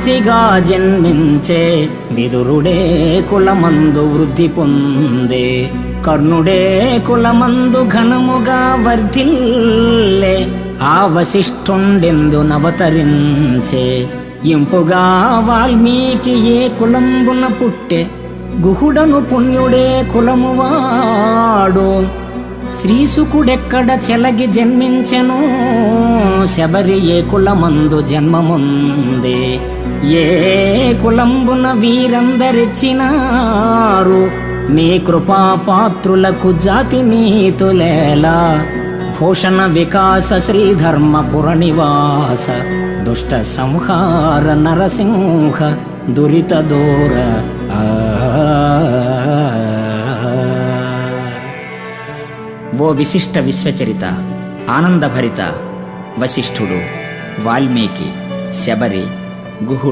మహర్షిగా జన్మించే విదురుడే కులమందు వృద్ధి పొందే కర్ణుడే కులమందు ఘనముగా వర్ధిల్లే ఆ వశిష్ఠుండెందు నవతరించే ఇంపుగా వాల్మీకి ఏ కులంబున పుట్టే గుహుడను పుణ్యుడే కులమువాడు శ్రీశుకుడెక్కడ చెలగి జన్మించెను శబరి ఏ కులమందు జన్మముందే ఏ కులంబున వీరందరిచ్చినారు నీ కృపాపాత్రులకు జాతి నీతులేలా భూషణ వికాస శ్రీధర్మపుర నివాస దుష్ట సంహార నరసింహ దురిత దూర ఓ విశిష్ట విశ్వచరిత ఆనందభరిత వశిష్ఠుడు వాల్మీకి శబరి గుహుడు